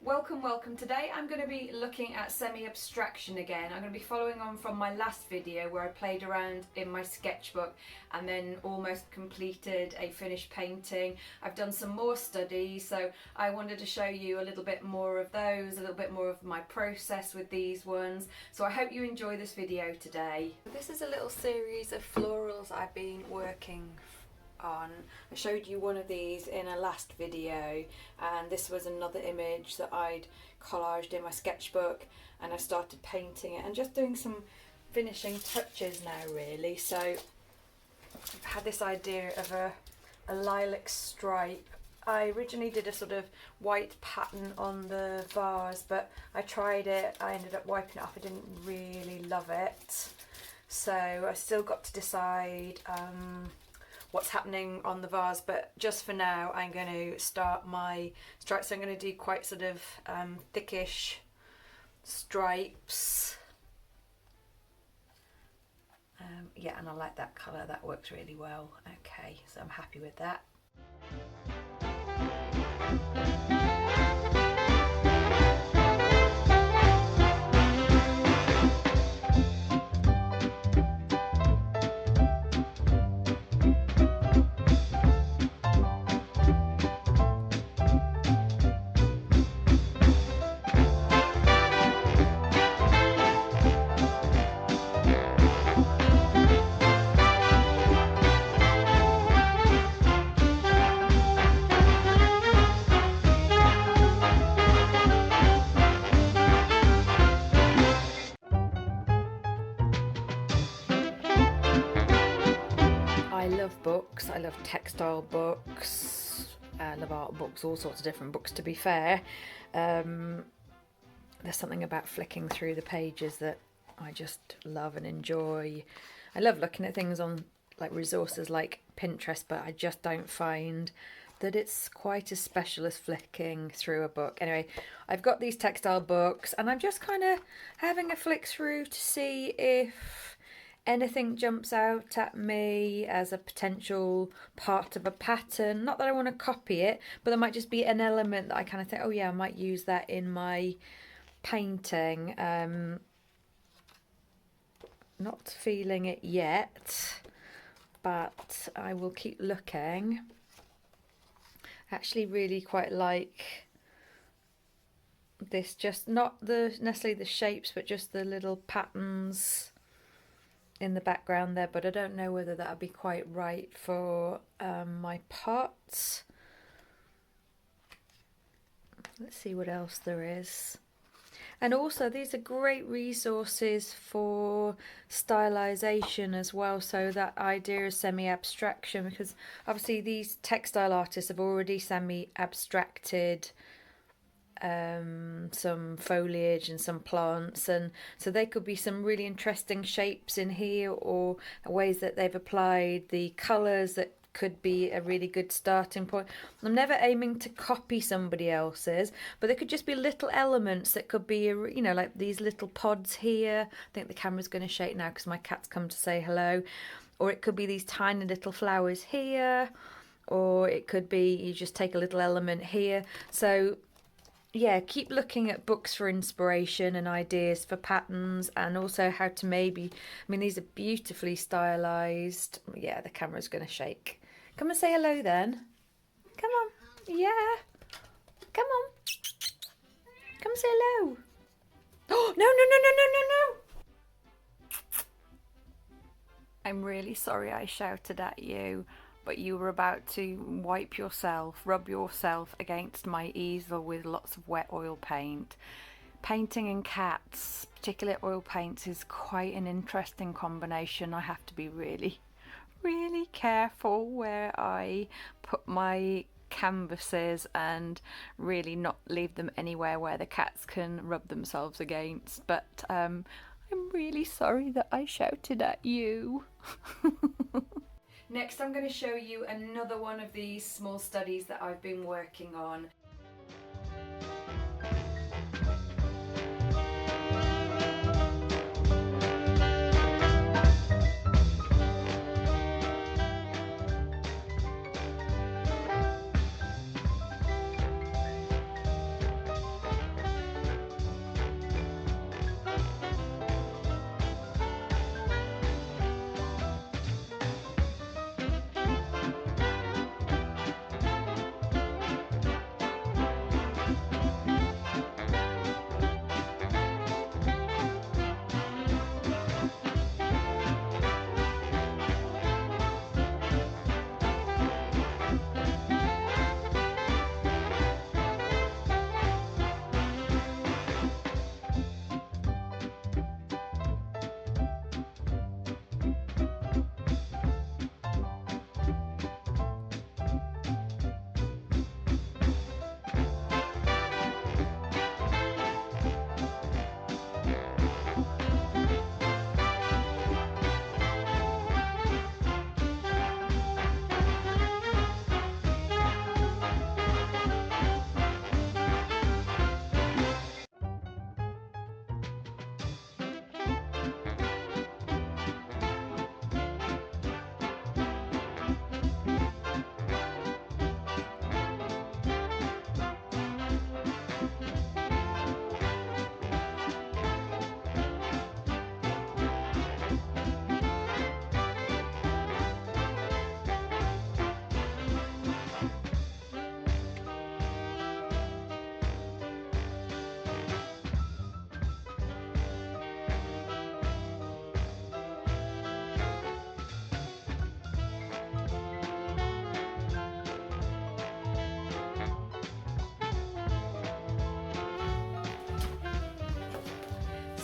Welcome. Today I'm going to be looking at semi-abstraction again. I'm going to be following on from my last video where I played around in my sketchbook and then almost completed a finished painting. I've done some more studies, so I wanted to show you a little bit more of those, a little bit more of my process with these ones. So I hope you enjoy this video today. This is a little series of florals I've been working on. I showed you one of these in a last video, and this was another image that I'd collaged in my sketchbook, and I started painting it and just doing some finishing touches now really. So I've had this idea of a lilac stripe. I originally did a sort of white pattern on the vase, but I tried it, I ended up wiping it off, I didn't really love it. So I still got to decide what's happening on the vase, but just for now I'm going to start my stripes. So I'm going to do quite sort of thickish stripes. Yeah, and I like that colour, that works really well. Okay, so I'm happy with that. I love books, I love textile books, I love art books, all sorts of different books to be fair. There's something about flicking through the pages that I just love and enjoy. I love looking at things on like resources like Pinterest, but I just don't find that it's quite as special as flicking through a book. Anyway, I've got these textile books and I'm just kind of having a flick through to see if anything jumps out at me as a potential part of a pattern. Not that I want to copy it, but there might just be an element that I kind of think, oh yeah, I might use that in my painting. Not feeling it yet, but I will keep looking. I actually really quite like this, just not necessarily the shapes, but just the little patterns in the background there, but I don't know whether that would be quite right for my pot. Let's see what else there is. And also these are great resources for stylization as well, so that idea of semi-abstraction, because obviously these textile artists have already semi-abstracted some foliage and some plants, and so they could be some really interesting shapes in here, or ways that they've applied the colours that could be a really good starting point. I'm never aiming to copy somebody else's, but there could just be little elements that could be, you know, like these little pods here. I think the camera's going to shake now because my cat's come to say hello. Or it could be these tiny little flowers here, or it could be you just take a little element here. So yeah, keep looking at books for inspiration and ideas for patterns, and also how to maybe, I mean, these are beautifully stylized. Yeah, the camera's going to shake. Come and say hello then. Come on. Yeah. Come on. Come say hello. Oh, no. I'm really sorry I shouted at you, but you were about to wipe yourself, rub yourself against my easel with lots of wet oil paint. Painting in cats, particularly oil paints, is quite an interesting combination. I have to be really careful where I put my canvases and really not leave them anywhere where the cats can rub themselves against. But I'm really sorry that I shouted at you. Next, I'm going to show you another one of these small studies that I've been working on.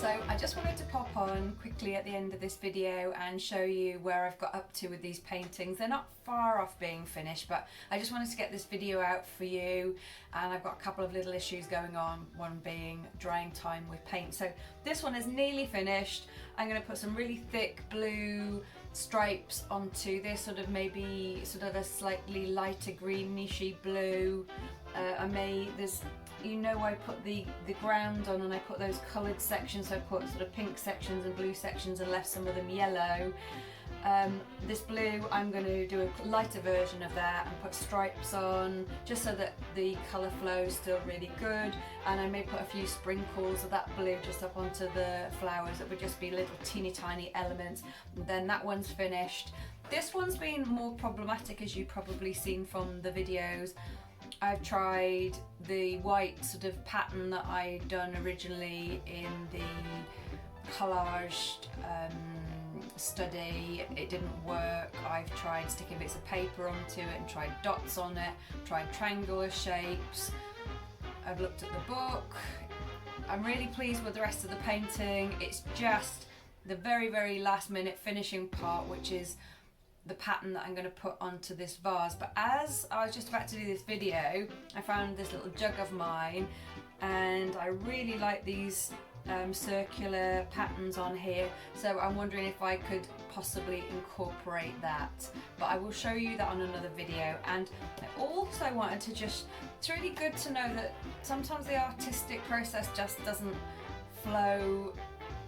So I just wanted to pop on quickly at the end of this video and show you where I've got up to with these paintings. They're not far off being finished, but I just wanted to get this video out for you, and I've got a couple of little issues going on, one being drying time with paint. So this one is nearly finished. I'm going to put some really thick blue stripes onto this, sort of maybe sort of a slightly lighter greenish blue. You know, I put the ground on and I put those coloured sections, so I put sort of pink sections and blue sections and left some of them yellow. This blue, I'm going to do a lighter version of that and put stripes on, just so that the colour flow is still really good, and I may put a few sprinkles of that blue just up onto the flowers. That would just be little teeny tiny elements. And then that one's finished. This one's been more problematic, as you've probably seen from the videos. I've tried the white sort of pattern that I'd done originally in the collaged study. It didn't work. I've tried sticking bits of paper onto it and tried dots on it, tried triangular shapes. I've looked at the book. I'm really pleased with the rest of the painting. It's just the very, very last minute finishing part, which is the pattern that I'm going to put onto this vase. But as I was just about to do this video, I found this little jug of mine, and I really like these circular patterns on here, so I'm wondering if I could possibly incorporate that, but I will show you that on another video. And I also wanted to it's really good to know that sometimes the artistic process just doesn't flow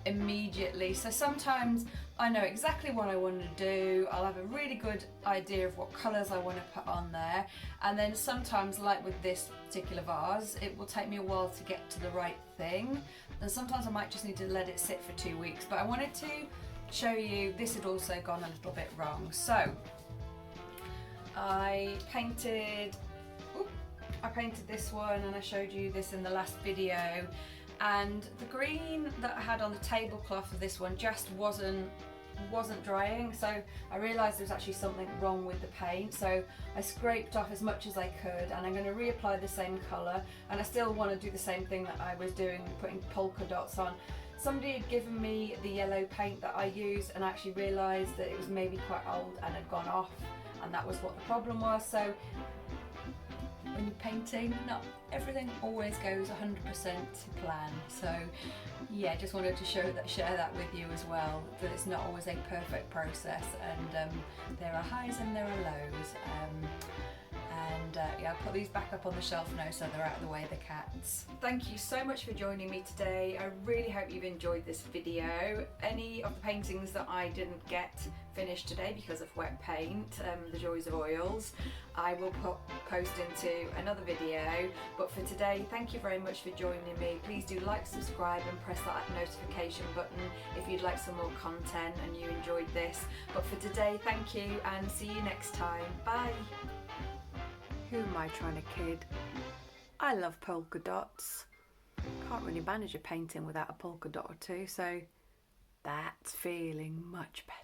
immediately. So sometimes I know exactly what I want to do, I'll have a really good idea of what colours I want to put on there, and then sometimes, like with this particular vase, it will take me a while to get to the right thing, and sometimes I might just need to let it sit for 2 weeks. But I wanted to show you, this had also gone a little bit wrong. So I painted this one, and I showed you this in the last video, and the green that I had on the tablecloth of this one just wasn't drying, so I realised there was actually something wrong with the paint. So I scraped off as much as I could, and I'm going to reapply the same colour, and I still want to do the same thing that I was doing, putting polka dots on. Somebody had given me the yellow paint that I used, and I actually realised that it was maybe quite old and had gone off, and that was what the problem was. So when you're painting, not everything always goes 100% to plan. So yeah, just wanted to share that with you as well, that it's not always a perfect process, and there are highs and there are lows. Yeah, I'll put these back up on the shelf now so they're out of the way of the cats. Thank you so much for joining me today. I really hope you've enjoyed this video. Any of the paintings that I didn't get finished today because of wet paint, the joys of oils, I will post into another video. But for today, thank you very much for joining me. Please do like, subscribe and press that notification button if you'd like some more content and you enjoyed this. But for today, thank you, and see you next time. Bye. Who am I trying to kid? I love polka dots. Can't really manage a painting without a polka dot or two, so that's feeling much better.